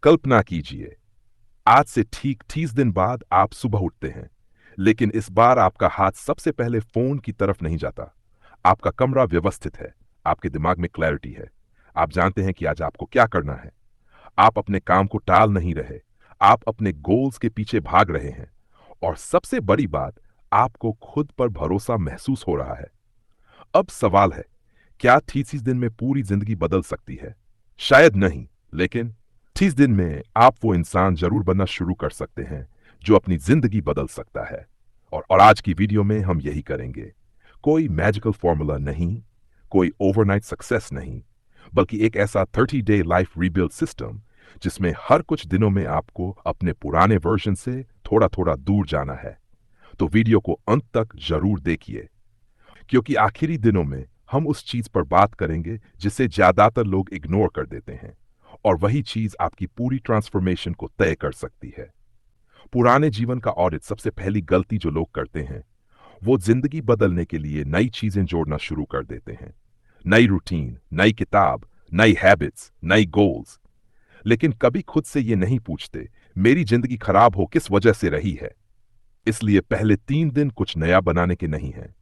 कल्पना कीजिए, आज से ठीक 30 दिन बाद आप सुबह उठते हैं, लेकिन इस बार आपका हाथ सबसे पहले फोन की तरफ नहीं जाता। आपका कमरा व्यवस्थित है, आपके दिमाग में क्लैरिटी है, आप जानते हैं कि आज आपको क्या करना है। आप अपने काम को टाल नहीं रहे, आप अपने गोल्स के पीछे भाग रहे हैं। और सबसे बड़ी बात, आपको खुद पर भरोसा महसूस हो रहा है। अब सवाल है, क्या 30 दिन में पूरी जिंदगी बदल सकती है? शायद नहीं, लेकिन 30 दिन में आप वो इंसान जरूर बनना शुरू कर सकते हैं जो अपनी जिंदगी बदल सकता है। और आज की वीडियो में हम यही करेंगे। कोई मैजिकल फॉर्मूला नहीं, कोई ओवरनाइट सक्सेस नहीं, बल्कि एक ऐसा 30 डे लाइफ रीबिल्ड सिस्टम जिसमें हर कुछ दिनों में आपको अपने पुराने वर्जन से थोड़ा थोड़ा दूर जाना है। तो वीडियो को अंत तक जरूर देखिए, क्योंकि आखिरी दिनों में हम उस चीज पर बात करेंगे जिसे ज्यादातर लोग इग्नोर कर देते हैं, और वही चीज आपकी पूरी ट्रांसफॉर्मेशन को तय कर सकती है। पुराने जीवन का ऑडिट सबसे पहली गलती जो लोग करते हैं, वो जिंदगी बदलने के लिए नई चीजें जोड़ना शुरू कर देते हैं। नई रूटीन, नई किताब, नई हैबिट्स, नई गोल्स। लेकिन कभी खुद से ये नहीं पूछते, मेरी जिंदगी खराब हो किस वजह से रही है। इसलिए पहले 3 दिन कुछ नया बनाने के नहीं हैं।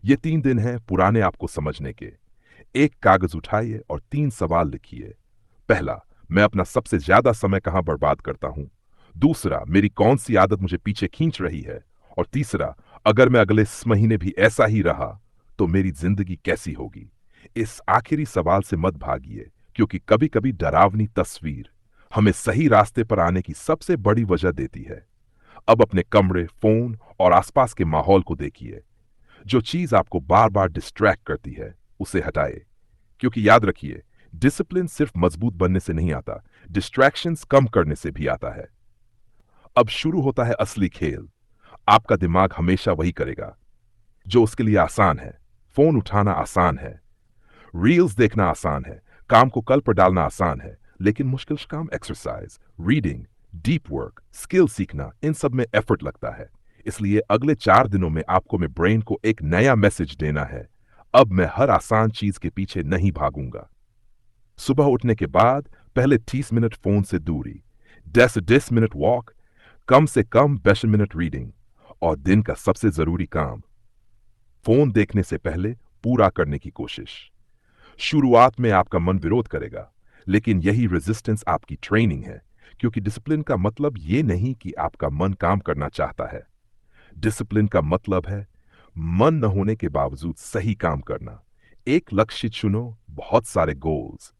ये 3 दिन हैं पुराने आपको समझने के। एक कागज उठाइए और 3 सवाल लिखिए। पहला, मैं अपना सबसे ज्यादा समय कहां बर्बाद करता हूं? दूसरा, मेरी कौन सी आदत मुझे पीछे खींच रही है? और तीसरा, अगर मैं अगले इस महीने भी ऐसा ही रहा तो मेरी जिंदगी कैसी होगी? इस आखिरी सवाल से मत भागिए, क्योंकि कभी कभी डरावनी तस्वीर हमें सही रास्ते पर आने की सबसे बड़ी वजह देती है। अब अपने कमरे, फोन और आसपास के माहौल को देखिए। जो चीज आपको बार बार डिस्ट्रैक्ट करती है, उसे हटाए। क्योंकि याद रखिए, डिसिप्लिन सिर्फ मजबूत बनने से नहीं आता, डिस्ट्रैक्शंस कम करने से भी आता है। अब शुरू होता है असली खेल। आपका दिमाग हमेशा वही करेगा जो उसके लिए आसान है। फोन उठाना आसान है, रील्स देखना आसान है, काम को कल पर डालना आसान है, लेकिन मुश्किल काम exercise, reading, deep work, skill सीखना, इन सब में एफर्ट लगता है। इसलिए अगले 4 दिनों में आपको मैं ब्रेन को एक नया मैसेज देना है। अब मैं हर आसान चीज के पीछे नहीं भागूंगा। सुबह उठने के बाद पहले 30 मिनट फोन से दूरी, 10 मिनट वॉक, कम से कम 10 मिनट रीडिंग, और दिन का सबसे जरूरी काम, फोन देखने से पहले पूरा करने की कोशिश। शुरुआत में आपका मन विरोध करेगा, लेकिन यही रेजिस्टेंस आपकी ट्रेनिंग है। क्योंकि डिसिप्लिन का मतलब ये नहीं कि आपका मन काम करना चाहता है। डिसिप्लिन का मतलब है मन न होने के बावजूद सही काम करना। एक लक्ष्य चुनो, बहुत सारे गोल्स।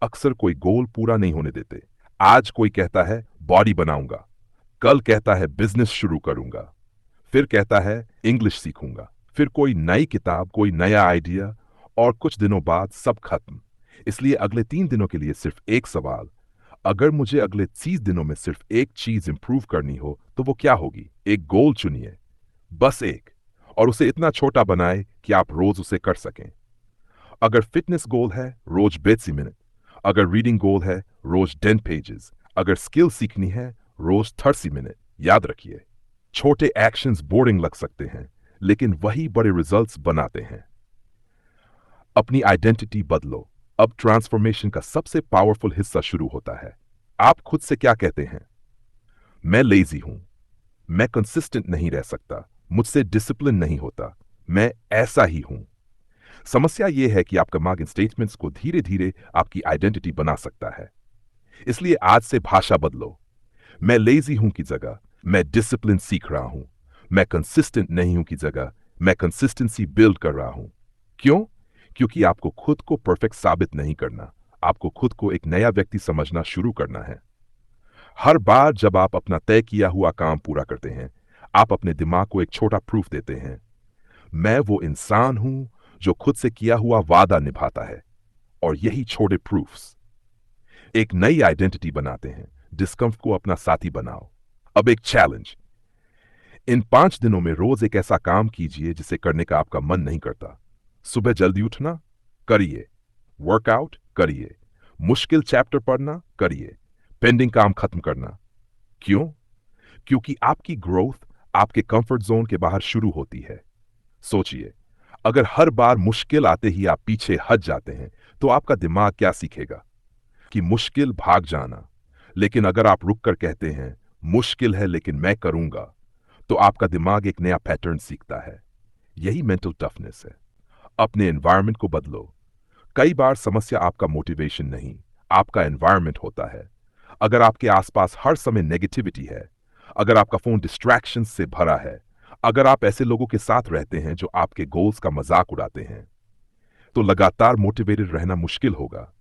अक्सर कोई गोल पूरा नहीं होने देते। आज कोई कहता है बॉडी बनाऊंगा, कल कहता है बिजनेस शुरू करूंगा, फिर कहता है इंग्लिश सीखूंगा, फिर कोई नई किताब, कोई नया आइडिया, और कुछ दिनों बाद सब खत्म। इसलिए अगले 3 दिनों के लिए सिर्फ एक सवाल, अगर मुझे अगले 30 दिनों में सिर्फ एक चीज इंप्रूव करनी हो तो वो क्या होगी? एक गोल चुनिए, बस एक, और उसे इतना छोटा बनाए कि आप रोज उसे कर सकें। अगर फिटनेस गोल है, रोज 20 मिनट। अगर रीडिंग गोल है, रोज 10 पेजेस। अगर स्किल सीखनी है, रोज 30 मिनट। याद रखिए, छोटे एक्शंस बोरिंग लग सकते हैं, लेकिन वही बड़े रिजल्ट्स बनाते हैं। अपनी आइडेंटिटी बदलो। अब ट्रांसफॉर्मेशन का सबसे पावरफुल हिस्सा शुरू होता है। आप खुद से क्या कहते हैं? मैं लेजी हूं, मैं कंसिस्टेंट नहीं रह सकता, मुझसे डिसिप्लिन नहीं होता, मैं ऐसा ही हूं। समस्या यह है कि आपका दिमाग इन स्टेटमेंट्स को धीरे धीरे आपकी आइडेंटिटी बना सकता है। इसलिए आज से भाषा बदलो। मैं लेजी हूं की जगह मैं डिसिप्लिन सीख रहा हूं। मैं कंसिस्टेंट नहीं हूं की जगह मैं कंसिस्टेंसी बिल्ड कर रहा हूं। क्यों? क्योंकि आपको खुद को परफेक्ट साबित नहीं करना, आपको खुद को एक नया व्यक्ति समझना शुरू करना है। हर बार जब आप अपना तय किया हुआ काम पूरा करते हैं, आप अपने दिमाग को एक छोटा प्रूफ देते हैं। मैं वो इंसान हूं जो खुद से किया हुआ वादा निभाता है। और यही छोटे प्रूफ्स एक नई आइडेंटिटी बनाते हैं। डिस्कम्फर्ट को अपना साथी बनाओ। अब एक चैलेंज, इन 5 दिनों में रोज एक ऐसा काम कीजिए जिसे करने का आपका मन नहीं करता। सुबह जल्दी उठना, करिए। वर्कआउट करिए। मुश्किल चैप्टर पढ़ना, करिए। पेंडिंग काम खत्म करना। क्यों? क्योंकि आपकी ग्रोथ आपके कंफर्ट जोन के बाहर शुरू होती है। सोचिए, अगर हर बार मुश्किल आते ही आप पीछे हट जाते हैं, तो आपका दिमाग क्या सीखेगा? कि मुश्किल भाग जाना। लेकिन अगर आप रुक कर कहते हैं मुश्किल है लेकिन मैं करूंगा, तो आपका दिमाग एक नया पैटर्न सीखता है। यही मेंटल टफनेस है। अपने एनवायरनमेंट को बदलो। कई बार समस्या आपका मोटिवेशन नहीं, आपका एनवायरनमेंट होता है। अगर आपके आसपास हर समय नेगेटिविटी है, अगर आपका फोन डिस्ट्रैक्शन से भरा है, अगर आप ऐसे लोगों के साथ रहते हैं जो आपके गोल्स का मजाक उड़ाते हैं, तो लगातार मोटिवेटेड रहना मुश्किल होगा।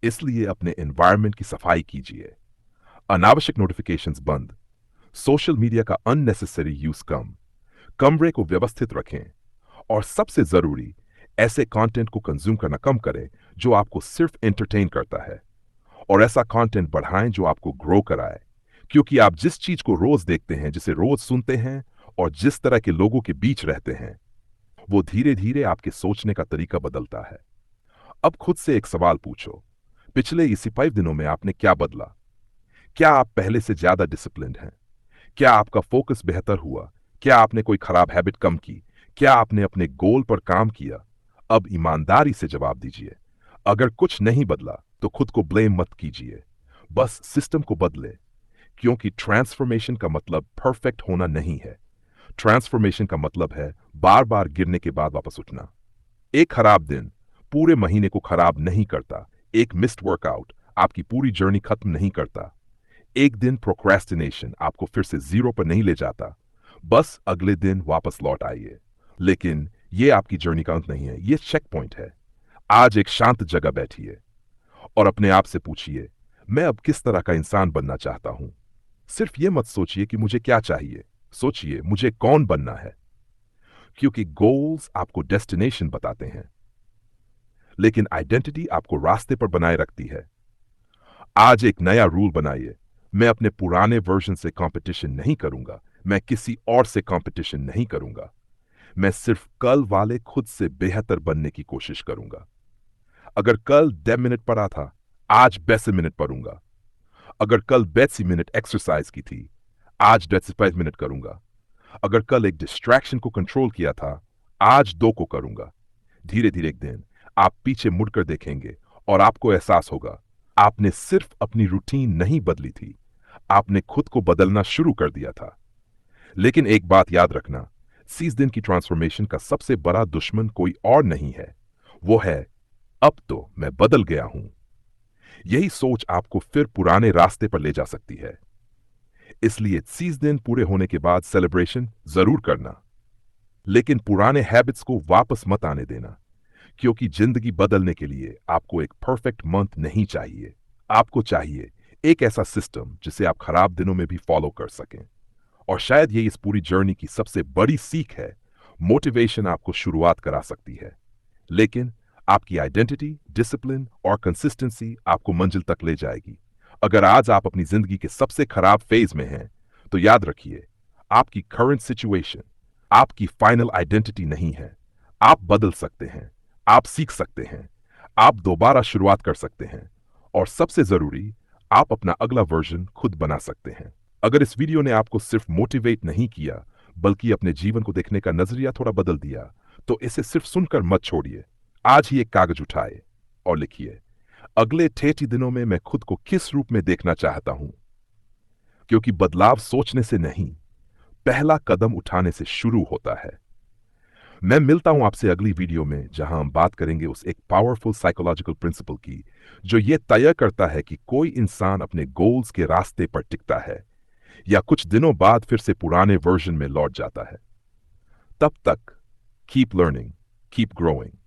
इसलिए अपने एनवायरनमेंट की सफाई कीजिए। अनावश्यक नोटिफिकेशंस बंद, सोशल मीडिया का अननेसेसरी यूज कम, कमरे को व्यवस्थित रखें, और सबसे जरूरी, ऐसे कंटेंट को कंज्यूम करना कम करें जो आपको सिर्फ एंटरटेन करता है, और ऐसा कंटेंट बढ़ाएं जो आपको ग्रो कराए। क्योंकि आप जिस चीज को रोज देखते हैं, जिसे रोज सुनते हैं, और जिस तरह के लोगों के बीच रहते हैं, वो धीरे धीरे आपके सोचने का तरीका बदलता है। अब खुद से एक सवाल पूछो, पिछले इसी 5 दिनों में आपने क्या बदला? क्या आप पहले से ज्यादा डिसिप्लिन्ड हैं? क्या आपका फोकस बेहतर हुआ? क्या आपने कोई खराब हैबिट कम की? क्या आपने अपने गोल पर काम किया? अब ईमानदारी से जवाब दीजिए। अगर कुछ नहीं बदला तो खुद को ब्लेम मत कीजिए, बस सिस्टम को बदले। क्योंकि ट्रांसफॉर्मेशन का मतलब परफेक्ट होना नहीं है। ट्रांसफॉर्मेशन का मतलब है बार बार गिरने के बाद वापस उठना। एक खराब दिन पूरे महीने को खराब नहीं करता। एक मिस्ड वर्कआउट आपकी पूरी जर्नी खत्म नहीं करता। एक दिन प्रोक्रेस्टिनेशन आपको फिर से जीरो पर नहीं ले जाता। बस अगले दिन वापस लौट आइए। लेकिन यह आपकी जर्नी का अंत नहीं है, यह चेक पॉइंट है। आज एक शांत जगह बैठिए और अपने आप से पूछिए, मैं अब किस तरह का इंसान बनना चाहता हूं। सिर्फ यह मत सोचिए कि मुझे क्या चाहिए, सोचिए मुझे कौन बनना है। क्योंकि गोल्स आपको डेस्टिनेशन बताते हैं, लेकिन आइडेंटिटी आपको रास्ते पर बनाए रखती है। आज एक नया रूल बनाइए, मैं अपने पुराने वर्जन से कंपटीशन नहीं करूंगा, मैं किसी और से कंपटीशन नहीं करूंगा। मैं सिर्फ कल वाले खुद से बेहतर बनने की कोशिश करूंगा। अगर कल 10 मिनट पढ़ा था, आज 20 मिनट पढ़ूंगा। अगर कल 20 मिनट एक्सरसाइज की थी, आज 25 मिनट करूंगा। अगर कल एक डिस्ट्रैक्शन को कंट्रोल किया था, आज 2 को करूंगा। धीरे धीरे एक दिन आप पीछे मुड़कर देखेंगे और आपको एहसास होगा, आपने सिर्फ अपनी रूटीन नहीं बदली थी, आपने खुद को बदलना शुरू कर दिया था। लेकिन एक बात याद रखना, 30 दिन की ट्रांसफॉर्मेशन का सबसे बड़ा दुश्मन कोई और नहीं है, वो है अब तो मैं बदल गया हूं। यही सोच आपको फिर पुराने रास्ते पर ले जा सकती है। इसलिए 30 दिन पूरे होने के बाद सेलिब्रेशन जरूर करना, लेकिन पुराने हैबिट्स को वापस मत आने देना। क्योंकि जिंदगी बदलने के लिए आपको एक परफेक्ट मंथ नहीं चाहिए, आपको चाहिए एक ऐसा सिस्टम जिसे आप खराब दिनों में भी फॉलो कर सकें। और शायद ये इस पूरी जर्नी की सबसे बड़ी सीख है। मोटिवेशन आपको शुरुआत करा सकती है, लेकिन आपकी आइडेंटिटी, डिसिप्लिन और कंसिस्टेंसी आपको मंजिल तक ले जाएगी। अगर आज आप अपनी जिंदगी के सबसे खराब फेज में हैं, तो याद रखिए, आपकी करंट सिचुएशन आपकी फाइनल आइडेंटिटी नहीं है। आप बदल सकते हैं, आप सीख सकते हैं, आप दोबारा शुरुआत कर सकते हैं, और सबसे जरूरी, आप अपना अगला वर्जन खुद बना सकते हैं। अगर इस वीडियो ने आपको सिर्फ मोटिवेट नहीं किया, बल्कि अपने जीवन को देखने का नजरिया थोड़ा बदल दिया, तो इसे सिर्फ सुनकर मत छोड़िए। आज ही एक कागज उठाए और लिखिए, अगले 30 दिनों में मैं खुद को किस रूप में देखना चाहता हूं। क्योंकि बदलाव सोचने से नहीं, पहला कदम उठाने से शुरू होता है। मैं मिलता हूं आपसे अगली वीडियो में, जहां हम बात करेंगे उस एक पावरफुल साइकोलॉजिकल प्रिंसिपल की, जो यह तय करता है कि कोई इंसान अपने गोल्स के रास्ते पर टिकता है या कुछ दिनों बाद फिर से पुराने वर्जन में लौट जाता है। तब तक कीप लर्निंग, कीप ग्रोइंग।